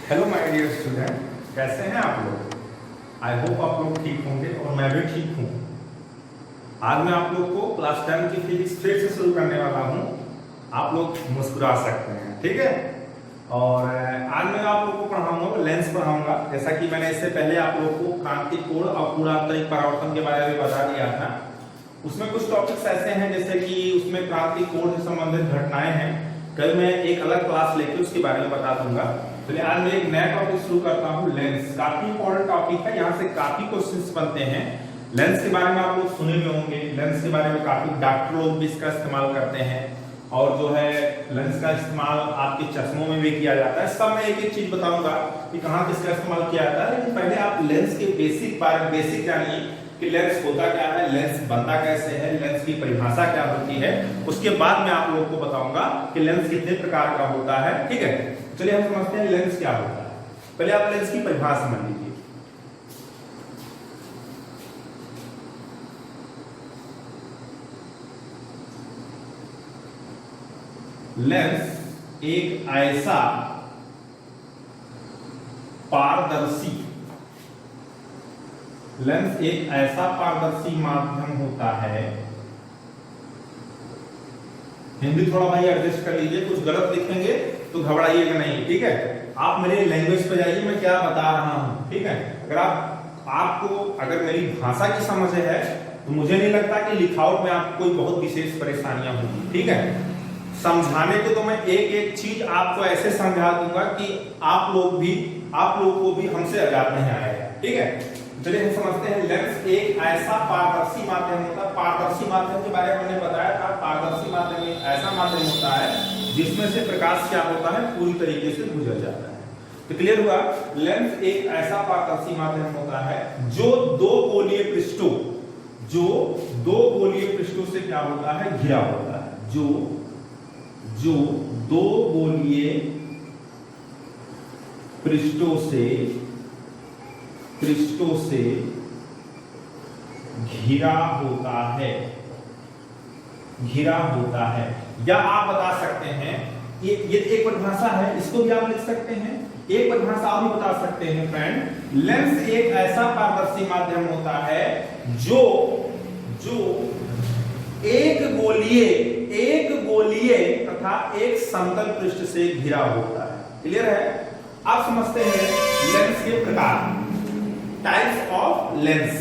Hello my dear student, कैसे हैं आप लोग। आई होप आप लोग ठीक होंगे और मैं भी ठीक हूँ। आज मैं आप लोग को क्लास 10 की फिजिक्स फिर से शुरू करने वाला हूँ। आप लोग मुस्कुरा सकते हैं, ठीक है। और आज मैं आप लोग को पढ़ाऊंगा, लेंस पढ़ाऊंगा। जैसा कि मैंने इससे पहले आप लोग को क्रांति कोण और पूर्णांतरिक परावर्तन के बारे में बता दिया था। उसमें कुछ टॉपिक्स ऐसे हैं जैसे कि उसमें क्रांति कोण से संबंधित घटनाएं हैं। कल मैं एक अलग क्लास लेके उसके बारे में बता दूंगा। चलिए आज मैं एक नया टॉपिक शुरू करता हूँ, लेंस। काफी इंपॉर्टेंट टॉपिक है, यहाँ से काफी क्वेश्चंस बनते हैं। लेंस के बारे में आप लोग सुने हुए होंगे। लेंस के बारे में काफी डॉक्टर लोग भी इसका इस्तेमाल करते हैं और जो है लेंस का इस्तेमाल आपके चश्मों में भी किया जाता है। सब मैं एक एक चीज बताऊंगा कि कहाँ किसका इस्तेमाल किया जाता है। लेकिन पहले आप लेंस के बेसिक जानिए कि लेंस होता क्या है, लेंस बनता कैसे है, लेंस की परिभाषा क्या होती है। उसके बाद मैं आप लोगों को बताऊंगा कि लेंस कितने प्रकार का होता है, ठीक है। चलिए हम समझते हैं लेंस क्या होता है। पहले आप लेंस की परिभाषा समझ लीजिए। लेंस एक ऐसा पारदर्शी माध्यम होता है। हिंदी थोड़ा भाई एडजस्ट कर लीजिए, कुछ गलत लिखेंगे तो घबराइएगा नहीं, ठीक है। आप मेरे लैंग्वेज पे जाइए, मैं क्या बता रहा हूं, ठीक है। अगर आपको अगर मेरी भाषा की समझ है तो मुझे नहीं लगता कि लिखावट में आपको कोई बहुत विशेष परेशानियां होंगी, ठीक है। समझाने को तो मैं एक एक चीज आपको ऐसे समझा दूंगा कि आप लोग को भी हमसे अजाद नहीं आएगा, ठीक है। चलिए हम समझते हैं लेंस एक ऐसा पारदर्शी माध्यम होता है। पारदर्शी माध्यम के बारे में मैंने बताया था। पारदर्शी माध्यम एक ऐसा माध्यम होता है जिसमें से प्रकाश क्या होता है, पूरी तरीके से गुजर जाता है। तो क्लियर हुआ। लेंस एक ऐसा पारदर्शी माध्यम होता है जो दो गोलीय पृष्ठों से क्या होता है, घिरा होता है। जो दो गोलीय पृष्ठों से घिरा होता है। या आप बता सकते हैं, ये एक परिभाषा है, इसको भी आप लिख सकते हैं। एक परिभाषा आप भी बता सकते हैं फ्रेंड। लेंस एक ऐसा पारदर्शी माध्यम होता है जो एक गोलीय तथा एक समतल पृष्ठ से घिरा होता है। क्लियर है। आप समझते हैं लेंस के प्रकार, टाइप्स ऑफ लेंस।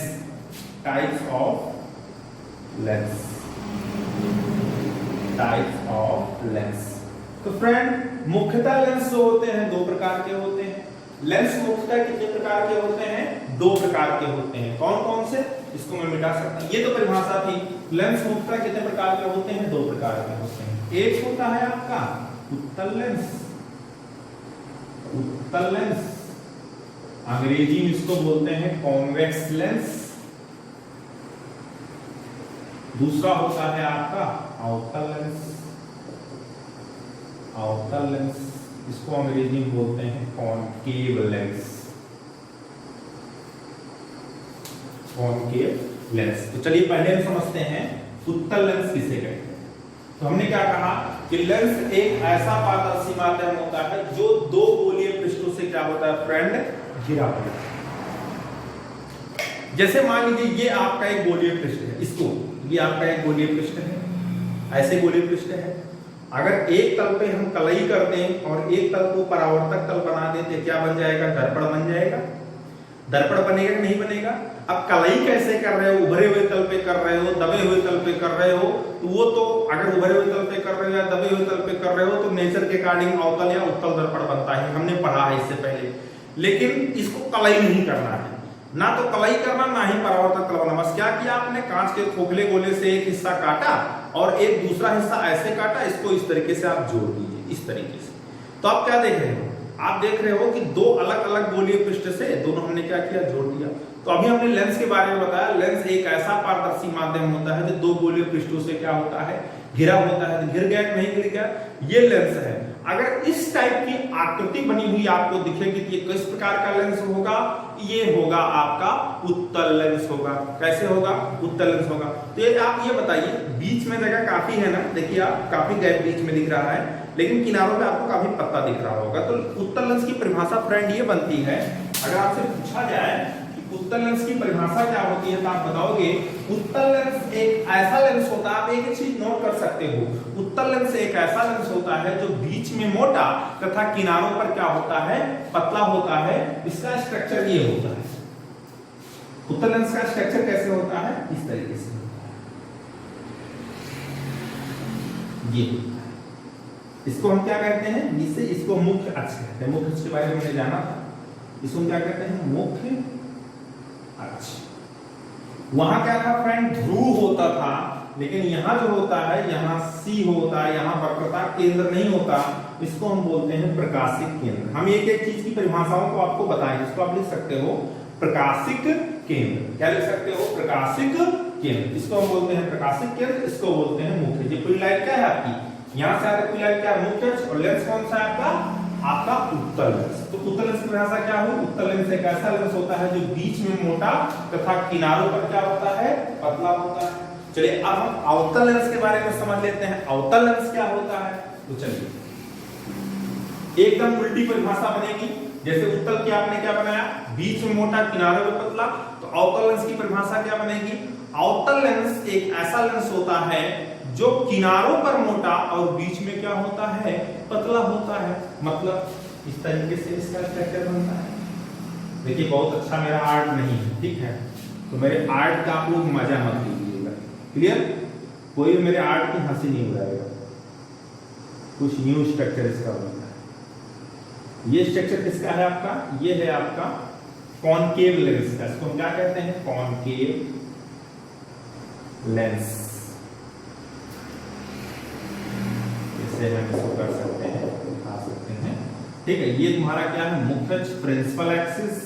तो फ्रेंड मुख्यतः लेंस जो होते हैं दो प्रकार के होते हैं। लेंस मुख्यतः कितने प्रकार के होते हैं, दो प्रकार के होते हैं। कौन कौन से, इसको मैं मिटा सकता हूं। ये तो परिभाषा थी। लेंस मुख्यतः कितने प्रकार के होते हैं, दो प्रकार के होते हैं। एक होता है आपका उत्तल लेंस, अंग्रेजी में इसको बोलते हैं कॉन्वेक्स लेंस। दूसरा होता है आपका अवतल लेंस, इसको अंग्रेजी में बोलते हैं कॉनकेव लेंस। तो चलिए पहले हम समझते हैं उत्तल लेंस किसे कहते हैं। तो हमने क्या कहा कि लेंस एक ऐसा पारदर्शी माध्यम होता है जो दो गोलीय पृष्ठों से क्या होता है फ्रेंड, घिरा होता है। जैसे मान लीजिए ये आपका एक गोलीय पृष्ठ है, ये आपका एक गोलीय पृष्ठ है, ऐसे गोलीय पृष्ठ है। अगर एक तल पे हम कलई कर दें और एक तल को परावर्तक तल बना देते, क्या बन जाएगा, दर्पण बन जाएगा। दर्पण बनेगा कि नहीं बनेगा। अब कलई कैसे कर रहे हो, उभरे हुए तल पे कर रहे हो, दबे हुए तल पे कर रहे हो, तो वो तो अगर उभरे हुए तल पे कर रहे हो या दबे हुए तल पे कर रहे हो तो नेचर के अकॉर्डिंग अवतल या उत्तल दर्पण बनता है। हमने पढ़ा है इससे पहले। लेकिन इसको कलई नहीं करना है, ना तो कलई करना ना ही परावर्तक तल बनाना। बस क्या किया आपने, कांच के खोखले गोले से एक हिस्सा काटा और एक दूसरा हिस्सा ऐसे काटा, इसको इस तरीके से आप जोड़ दीजिए, इस तरीके से। तो आप क्या देख रहे हो, आप देख रहे हो कि दो अलग अलग गोलीय पृष्ठ से दोनों हमने क्या किया, जोड़ दिया। तो अभी हमने लेंस के बारे में बताया। लेंस एक ऐसा पारदर्शी माध्यम होता है जो दो गोलीय पृष्ठों से क्या होता है, घिरा होता है। तो घिर गया कि नहीं घिर गया, ये लेंस है। अगर इस टाइप की आकृति बनी हुई आपको दिखेगी तो ये किस प्रकार का लेंस होगा, ये होगा आपका उत्तल लेंस होगा। कैसे होगा, उत्तल लेंस होगा। तो ये आप ये बताइए, बीच में जगह काफी है ना, देखिए आप काफी गैप बीच में दिख रहा है, लेकिन किनारों पे आपको काफी पतला दिख रहा होगा। तो उत्तल लेंस की परिभाषा फ्रेंड ये बनती है, अगर आपसे पूछा जाए कि उत्तल लेंस की परिभाषा क्या होती है तो आप बताओगे उत्तल लेंस एक ऐसा लेंस होता है, आप एक चीज नोट कर सकते हो, उत्तल लेंस एक ऐसा लेंस होता है जो बीच में मोटा तथा किनारों पर क्या होता है, पतला होता है। इसका स्ट्रक्चर ये होता है, उत्तल लेंस का स्ट्रक्चर कैसे होता है, इस तरीके से ये इसको हम क्या कहते हैं, जिससे इसको मुख्य अक्ष कहते हैं। मुख्य अक्ष के बारे में हमने जाना था, इसको हम क्या कहते हैं, मुख्य अक्ष। वहां क्या था फ्रेंड, ध्रुव होता था, लेकिन यहाँ जो होता है, यहाँ सी होता है, यहाँ वक्रता केंद्र नहीं होता, इसको हम बोलते हैं प्रकाशिक केंद्र। हम एक एक चीज की परिभाषाओं को आपको बताएंगे। इसको आप लिख सकते हो प्रकाशिक केंद्र, क्या लिख सकते हो, प्रकाशिक केंद्र। इसको हम बोलते हैं प्रकाशिक केंद्र, इसको बोलते हैं मुख्य। ये पूरी लाइन क्या है आपकी, यहाँ से आ रही पूरी लाइन क्या है, मुख्य अक्ष, और लेंस कौन सा है आपका उत्तल लेंस। तो उत्तल लेंस की परिभाषा क्या हुई, उत्तल लेंस एक ऐसा लेंस होता है जो बीच में मोटा तथा किनारों पर क्या होता है, पतला होता है। चलिए अब हम अवतल लेंस के बारे में समझ लेते हैं, अवतल लेंस क्या होता है। तो चलिए एकदम उल्टी परिभाषा बनेगी, जैसे उत्तल की आपने क्या बनाया, बीच में मोटा किनारों पर पतला, तो अवतल लेंस की परिभाषा क्या बनेगी, अवतल लेंस एक ऐसा लेंस होता है जो किनारों पर मोटा और बीच में क्या होता है, पतला होता है। मतलब इस तरीके से इसका स्ट्रक्चर बनता है। देखिए बहुत अच्छा मेरा आर्ट नहीं है, ठीक है, तो मेरे आर्ट का आप लोग मजा मत लीजिएगा, क्लियर, कोई भी मेरे आर्ट की हंसी नहीं उड़ाएगा। कुछ न्यू स्ट्रक्चर इसका बनता है। ये स्ट्रक्चर किसका है आपका, ये है आपका कॉनकेव लेंस का। इसको हम क्या कहते हैं, कॉनकेव लेंस। इसे हम इसको कर सकते हैं, दिखा सकते हैं, ठीक है। ये तुम्हारा क्या है, मुख्य अक्ष, प्रिंसिपल एक्सिस,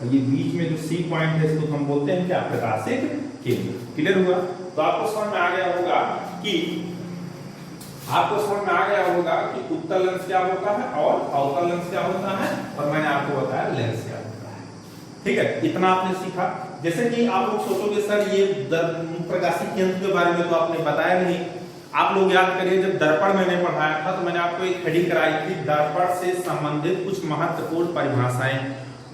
ये बीच में जो सी पॉइंट है इसको हम बोलते हैं क्या, प्रकाशिक केंद्र। क्लियर हुआ। तो आपको समझ में आ गया होगा कि उत्तल लेंस क्या होता है और अवतल लेंस क्या होता है, और मैंने आपको बताया लेंस क्या होता है। ठीक है, इतना आपने सीखा। जैसे कि आप लोग सोचोगे सर ये प्रकाशिक केंद्र के बारे में तो आपने बताया नहीं। आप लोग याद करिए, जब दर्पण मैंने पढ़ाया था तो मैंने आपको एक हेडिंग कराई थी, दर्पण से संबंधित कुछ महत्वपूर्ण परिभाषाएं।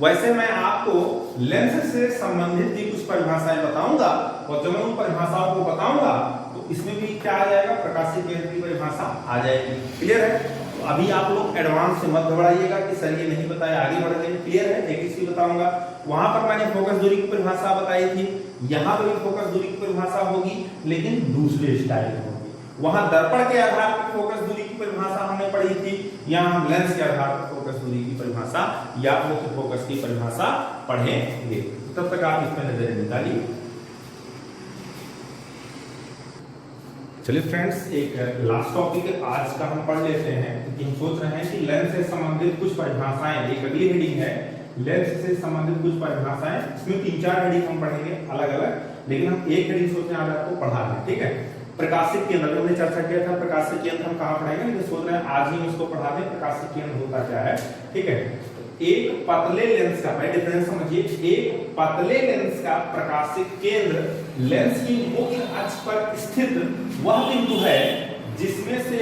वैसे मैं आपको लेंस से संबंधित भी कुछ परिभाषाएं बताऊंगा, और जब मैं उन परिभाषाओं को बताऊंगा तो इसमें भी क्या आ जाएगा, प्रकाशिक केंद्र की परिभाषा आ जाएगी। क्लियर है। तो अभी आप लोग एडवांस से मत घबराइएगा कि सर ये नहीं बताया, आगे बढ़ गए। क्लियर है। एक चीज बताऊंगा, वहां पर मैंने फोकस दूरी की परिभाषा बताई थी, यहाँ पर भी फोकस दूरी की परिभाषा होगी, लेकिन दूसरे स्टाइल में होगी। वहां दर्पण के आधार पर फोकस दूरी की परिभाषा हमने पढ़ी थी, यहाँ हम लेंस के आधार पर फोकस दूरी की परिभाषा या मुख्य फोकस की परिभाषा पढ़ेंगे। तब तक आप इसमें नजर निकालिए। चलिए फ्रेंड्स, एक लास्ट टॉपिक आज का हम पढ़ लेते हैं, क्योंकि हम सोच रहे हैं कि लेंस से संबंधित कुछ परिभाषाएं, एक अगली हेडिंग है लेंस से संबंधित कुछ परिभाषाएं। इसमें 3-4 हेडिंग हम पढ़ेंगे अलग अलग, लेकिन हम एक हेडिंग सोच रहे हैं आज आपको पढ़ा दें। ठीक है। प्रकाशिक केंद्र हमने चर्चा किया था, प्रकाशिक केंद्र हम कहाँ पढ़ेंगे, लेकिन सोच रहे हैं आज ही हम इसको पढ़ा दें। प्रकाशिक केंद्र होता क्या है। ठीक है। एक पतले लेंस का, पहले डिफरेंस समझिए, एक पतले लेंस का प्रकाशिक केंद्र लेंस की मुख्य अक्ष पर स्थित वह बिंदु है जिसमें से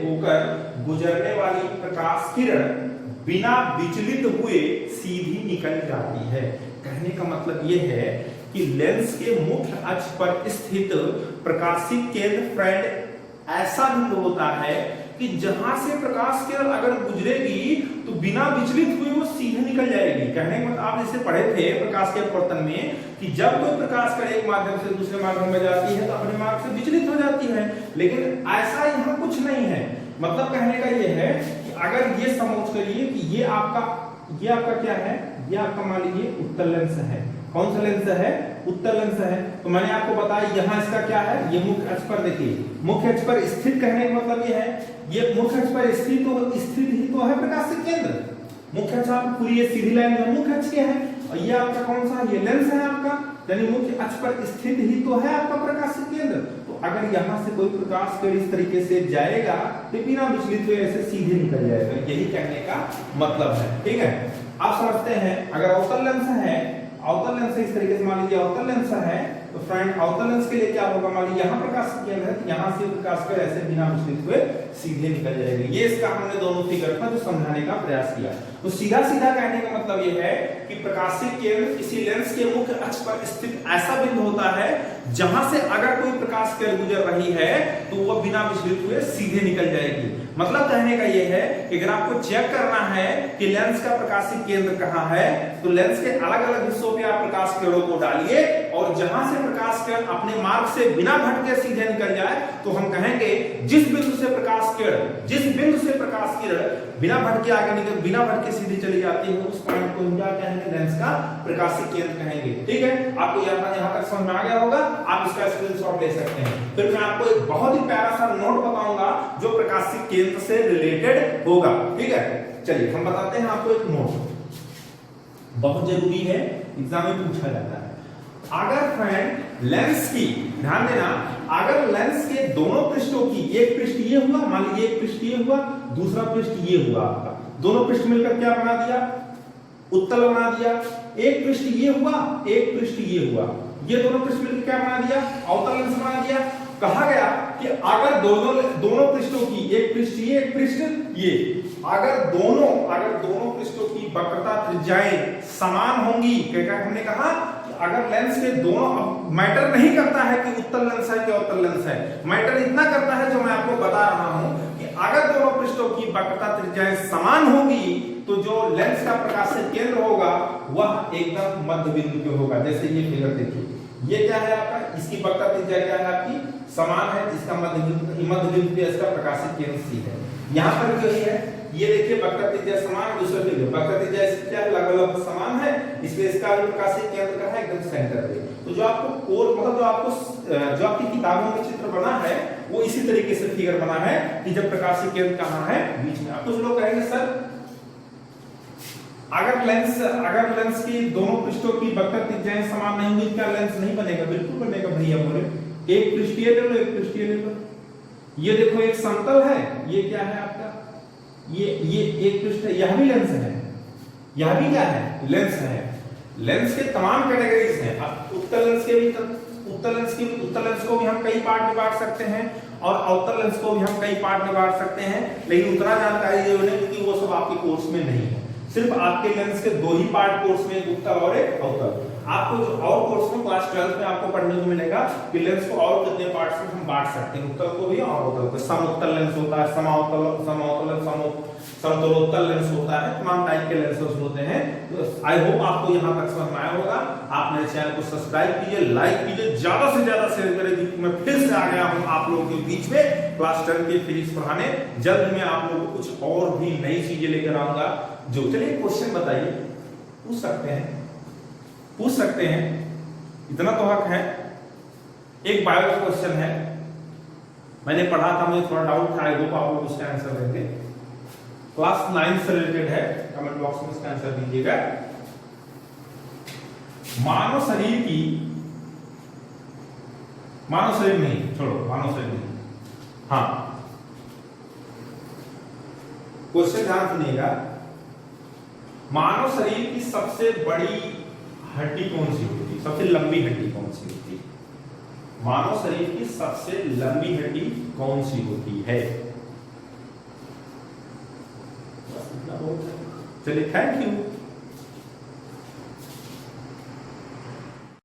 होकर गुजरने वाली प्रकाश किरण बिना विचलित हुए सीधी निकल जाती है। कहने का मतलब यह है कि लेंस के मुख्य अक्ष पर स्थित प्रकाशिक केंद्र फ्रेंड ऐसा बिंदु होता है कि जहां से प्रकाश किरण अगर गुजरेगी तो बिना विचलित हुए वो सीधे निकल जाएगी। कहने का मतलब आप जैसे पढ़े थे प्रकाश के अपवर्तन में कि जब कोई प्रकाश कण एक माध्यम से दूसरे माध्यम में जाती है तो अपने मार्ग से विचलित हो जाती है, लेकिन ऐसा यहाँ कुछ नहीं है। मतलब कहने का ये है कि अगर ये समझ करिए कि ये आपका क्या है, ये आपका मान लीजिए उत्तल लेंस है। कौन सा लेंस है, उत्तल लेंस है। तो मैंने आपको बताया यहाँ इसका क्या है, ये मुख्य अक्ष पर देखिए, मुख्य अक्ष पर स्थित कहने का मतलब ये है, ये मुख्य अक्ष पर स्थित ही तो है प्रकाशिक केंद्र। मुख्य अक्ष आपको पूरी ये सीधी लाइन में मुख्य अक्ष क्या है, और ये आपका कौन सा, ये लेंस है आपका, यानी मुख्य अक्ष पर स्थित ही तो है आपका प्रकाशिक केंद्र। तो अगर यहाँ से कोई प्रकाश किरण इस तरीके से जाएगा तो बिना विचलित हुए ऐसे सीधे निकल जाएगा, यही कहने का मतलब है। ठीक है। आप समझते हैं, अगर अवतल लेंस है, अवतल लेंस इस तरीके से मान लीजिए अवतल लेंस है, तो फ्रेंड अवतल लेंस के लिए क्या होगा, मान लीजिए यहाँ प्रकाश केंद्र है तो यहाँ से प्रकाश का ऐसे बिना विचलित हुए सीधे निकल जाएगी। ये इसका हमने दोनों फिगर में जो समझाने का प्रयास किया। तो सीधा सीधा कहने का मतलब ये है कि प्रकाशीय केंद्र किसी लेंस के मुख्य अक्ष पर स्थित ऐसा बिंदु होता है जहां से अगर कोई प्रकाश किरण गुजर रही है तो वह बिना विचलित हुए सीधे निकल जाएगी। मतलब कहने का यह है कि अगर आपको चेक करना है कि लेंस का प्रकाशीय केंद्र कहां है तो लेंस के अलग अलग हिस्सों पे आप प्रकाश किरणों को डालिए और जहां से प्रकाश किरण अपने मार्ग से बिना भटके सीधे निकल जाए तो हम कहेंगे जिस बिंदु से प्रकाश किरण बिना भटके आगे निकल बिना भटके सीधी चली जाती है उस पॉइंट को हम क्या कहेंगे, लेंस का प्रकाशीय केंद्र कहेंगे। ठीक है, आपको यहां तक समझ में आ गया होगा, आप इसका स्क्रीनशॉट ले सकते हैं। फिर मैं आपको एक बहुत ही प्यारा सा नोट बताऊंगा जो प्रकाशीय केंद्र से रिलेटेड होगा। ठीक है, चलिए हम बताते हैं आपको एक नोट, बहुत जरूरी है, एग्जाम में पूछा जाता है। अगर फ्रेंड लेंस की, ध्यान देना, अगर लेंस के दोनों पृष्ठों की, एक पृष्ठ ये हुआ, मान लीजिए एक पृष्ठ ये हुआ, दूसरा पृष्ठ ये हुआ, आपका दोनों पृष्ठ मिलकर क्या बना दिया, उत्तल बना दिया। एक पृष्ठ ये हुआ, एक पृष्ठ ये हुआ, ये दोनों पृष्ठ मिलकर क्या बना दिया, अवतल लेंस बना दिया। कहा गया कि अगर दोनों पृष्ठों की, एक पृष्ठ ये, एक पृष्ठ ये, अगर दोनों पृष्ठों की वक्रता त्रिज्याएं समान होंगी, क्या हमने कहा अगर लेंस के दोनों, अब मैटर नहीं करता है कि उत्तल लेंस है कि अवतल लेंस है, मैटर इतना करता है जो मैं आपको बता रहा हूं कि अगर दोनों पृष्ठों की वक्रता त्रिज्याएं समान होंगी तो जो लेंस का प्रकाशीय केंद्र होगा वह एकदम मध्य बिंदु पे होगा। जैसे ये फिगर देखिए, ये क्या है आपका, इसकी वक्रता त्रिज्या क्या है आपकी, समान है, इसका मध्य बिंदु पे इसका प्रकाशीय केंद्र सी है। यहाँ पर जो है ये देखिए वक्रता त्रिज्या समान, दूसरे पे वक्रता त्रिज्या क्या है, लगभग समान है, इसलिए इसका प्रकाशीय केंद्र का है एकदम सेंटर पे। तो जो आपको कोर मतलब जो आपकी किताबों में चित्र बना है वो इसी तरीके से फिगर बना है कि जब प्रकाशीय केंद्र कहां है, बीच में। कुछ लोग कहेंगे सर अगर लेंस की दोनों पृष्ठों की वक्रता त्रिज्याएं समान नहीं होंगी क्या लेंस नहीं बनेगा? बिल्कुल बनेगा भैया, बोले एक पृष्ठीय ले लो, एक पृष्ठीय ले लो। ये देखो एक समतल है, ये क्या है आपका, ये एक पृष्ठ है, यह भी लेंस है, यह भी क्या है, लेंस है। लेंस के तमाम कैटेगरीज हैं। अब उत्तल लेंस को भी हम कई पार्ट में बांट सकते हैं और अवतल लेंस को भी हम कई पार्ट में बांट सकते हैं, लेकिन उतना जानकारी जरूरी है क्योंकि वो सब आपके कोर्स में नहीं है। सिर्फ आपके लेंस के दो ही पार्ट कोर्स में, एक उत्तल और एक अवतल। आपको जो और कोर्स में क्लास 12 में आपको पढ़ने को मिलेगा कि लेंस को और कितने पार्ट्स में हम बांट सकते हैं, उत्तल को भी और अवतल को। समउत्तल लेंस होता है, समतलोत्तल लेंस होता है, तमाम टाइप के लेंसेस होते हैं। तो आई होप आपको यहां तक समझ में आया होगा। आप मेरे चैनल को सब्सक्राइब कीजिए, लाइक कीजिए, ज्यादा से ज्यादा शेयर करें, क्योंकि मैं फिर से आ गया हूं आप लोगों के बीच में क्लास 10 की फिजिक्स पढ़ाने। जल्द में आप लोगों को कुछ और भी नई चीजें लेकर आऊंगा। जो चलिए क्वेश्चन बताइए, पूछ सकते हैं, इतना तो हक है। एक बायो का क्वेश्चन है, मैंने पढ़ा था, मुझे थोड़ा डाउट था, आई होप आप लोग उसका आंसर देंगे। क्लास 9 से रिलेटेड है, कमेंट बॉक्स में इसका आंसर दीजिएगा। मानव शरीर नहीं, हाँ, क्वेश्चन ध्यान सुनिएगा। मानव शरीर की सबसे बड़ी हड्डी कौन सी होती है, सबसे लंबी हड्डी कौन सी होती है? मानव शरीर की सबसे लंबी हड्डी कौन सी होती है? चलिए, थैंक यू।